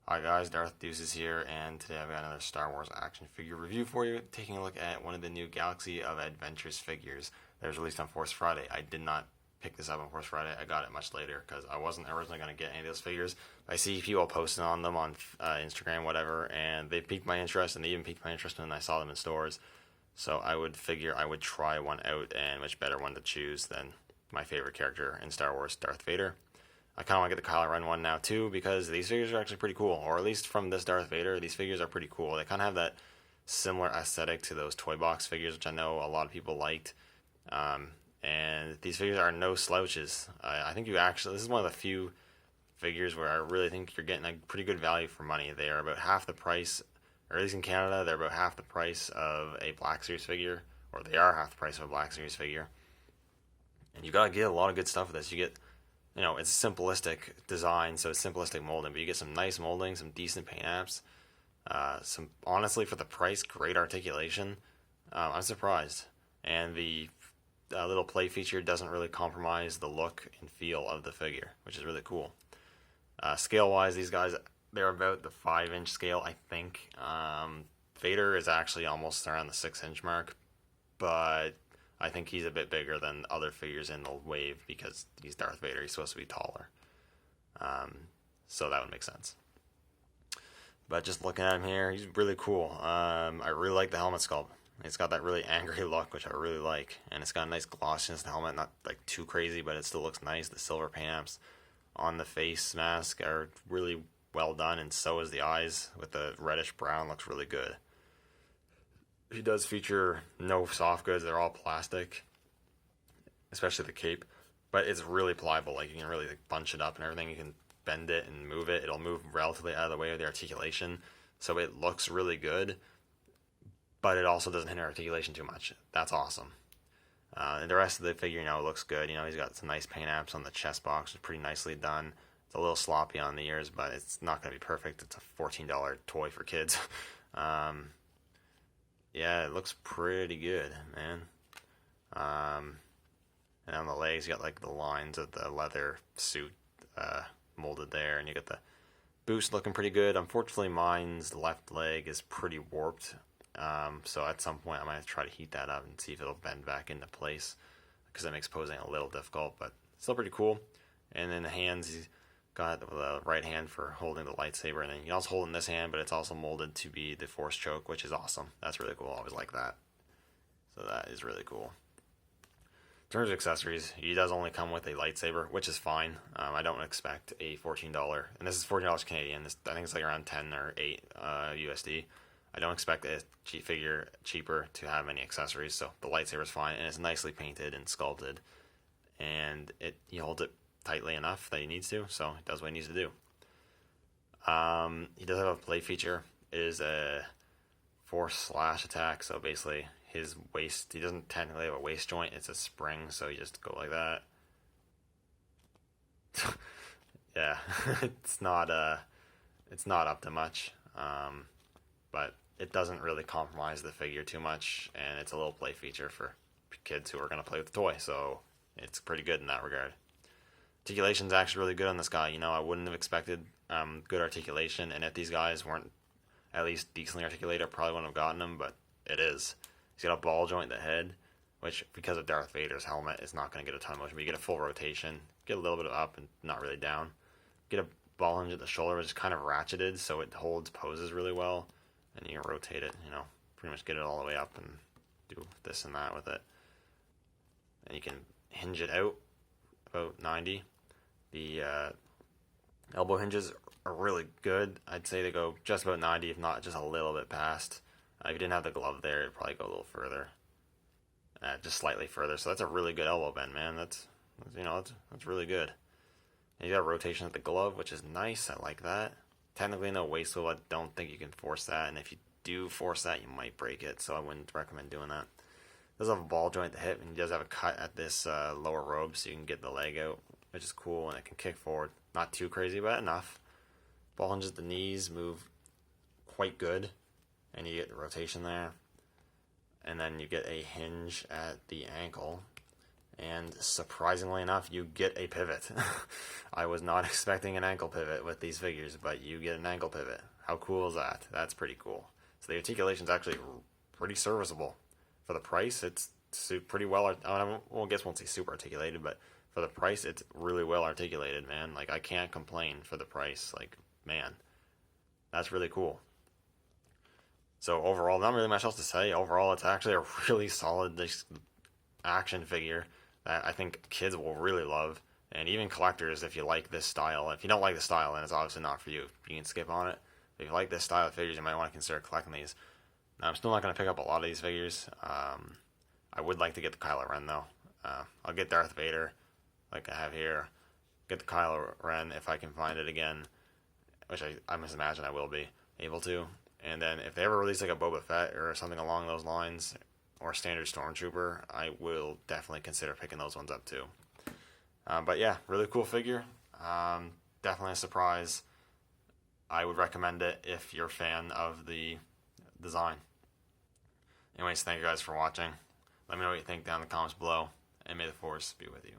Hi guys, Darth Deuces here, and today I've got another Star Wars action figure review for you, taking a look at one of the new Galaxy of Adventures figures that was released on Force Friday. I did not pick this up on Force Friday, I got it much later because I wasn't originally going to get any of those figures. I see people posting on them on Instagram, whatever, and they piqued my interest, and they even piqued my interest when I saw them in stores. So I would figure I would try one out, and which better one to choose than my favorite character in Star Wars, Darth Vader. I kind of want to get the Kylo Ren one now too because these figures are actually pretty cool, or at least from this Darth Vader, these figures are pretty cool. They kind of have that similar aesthetic to those toy box figures, which I know a lot of people liked. And these figures are no slouches. I think this is one of the few figures where I really think you're getting a pretty good value for money. They are about half the price, or at least in Canada, they're about half the price of a Black Series figure, or they are half the price of a Black Series figure. And you gotta get a lot of good stuff with this. It's a simplistic design, so it's simplistic molding, but you get some nice molding, some decent paint apps, some, honestly, for the price, great articulation. I'm surprised. And the little play feature doesn't really compromise the look and feel of the figure, which is really cool. Scale-wise, these guys, they're about the 5-inch scale, I think. Vader is actually almost around the 6-inch mark, but I think he's a bit bigger than other figures in the wave because he's Darth Vader. He's supposed to be taller. So that would make sense. But just looking at him here, he's really cool. I really like the helmet sculpt. It's got that really angry look, which I really like. And it's got a nice glossiness in the helmet. Not like too crazy, but it still looks nice. The silver paint apps on the face mask are really well done, and so is the eyes with the reddish brown. Looks really good. He does feature no soft goods. They're all plastic, especially the cape. But it's really pliable. Like, you can really bunch it up and everything. You can bend it and move it. It'll move relatively out of the way of the articulation. So it looks really good, but it also doesn't hinder articulation too much. That's awesome. And the rest of the figure, looks good. He's got some nice paint apps on the chest box. It's pretty nicely done. It's a little sloppy on the ears, but it's not going to be perfect. It's a $14 toy for kids. Yeah, it looks pretty good, man. And on the legs, you got like the lines of the leather suit molded there, and you got the boots looking pretty good. Unfortunately, mine's left leg is pretty warped, so at some point I might have to try to heat that up and see if it'll bend back into place, because that makes posing a little difficult, but still pretty cool. And then the hands, he's got the right hand for holding the lightsaber, and then you can also hold it in this hand, but it's also molded to be the force choke, which is awesome. That's really cool. I always like that. So that is really cool. In terms of accessories, he does only come with a lightsaber, which is fine. I don't expect a $14, and this is $14 Canadian. I think it's like around 10 or 8 USD. I don't expect a figure cheaper to have any accessories, so the lightsaber is fine, and it's nicely painted and sculpted, and he holds it tightly enough that he needs to, so he does what he needs to do. He does have a play feature. It is a force slash attack, so basically his waist, he doesn't technically have a waist joint, it's a spring, so you just go like that. Yeah, it's not up to much, but it doesn't really compromise the figure too much, and it's a little play feature for kids who are going to play with the toy, so it's pretty good in that regard. Articulation's actually really good on this guy. I wouldn't have expected good articulation, and if these guys weren't at least decently articulated, I probably wouldn't have gotten them, but it is. He's got a ball joint in the head, which, because of Darth Vader's helmet, is not going to get a ton of motion, but you get a full rotation, get a little bit of up and not really down. Get a ball hinge at the shoulder, which is kind of ratcheted, so it holds poses really well, and you can rotate it, pretty much get it all the way up and do this and that with it. And you can hinge it out about 90. The elbow hinges are really good. I'd say they go just about 90, if not just a little bit past. If you didn't have the glove there, it'd probably go a little further, just slightly further. So that's a really good elbow bend, man. That's really good. And you got rotation at the glove, which is nice. I like that. Technically, no waist swivel. I don't think you can force that, and if you do force that, you might break it. So I wouldn't recommend doing that. Does have a ball joint at the hip, and he does have a cut at this lower robe, so you can get the leg out, which is cool, and it can kick forward. Not too crazy, but enough. Ball hinges at the knees move quite good, and you get the rotation there. And then you get a hinge at the ankle, and surprisingly enough, you get a pivot. I was not expecting an ankle pivot with these figures, but you get an ankle pivot. How cool is that? That's pretty cool. So the articulation is actually pretty serviceable. For the price, it's pretty well. I guess won't say super articulated, but for the price, it's really well articulated, man. Like, I can't complain for the price. Like, man, that's really cool. So overall, not really much else to say. Overall, it's actually a really solid action figure that I think kids will really love, and even collectors if you like this style. If you don't like the style, then it's obviously not for you. You can skip on it. If you like this style of figures, you might want to consider collecting these. Now, I'm still not going to pick up a lot of these figures. I would like to get the Kylo Ren, though. I'll get Darth Vader, like I have here. Get the Kylo Ren if I can find it again, which I must imagine I will be able to. And then if they ever release like a Boba Fett or something along those lines, or standard Stormtrooper, I will definitely consider picking those ones up too. But yeah, really cool figure. Definitely a surprise. I would recommend it if you're a fan of the design. Anyways, thank you guys for watching. Let me know what you think down in the comments below, and may the Force be with you.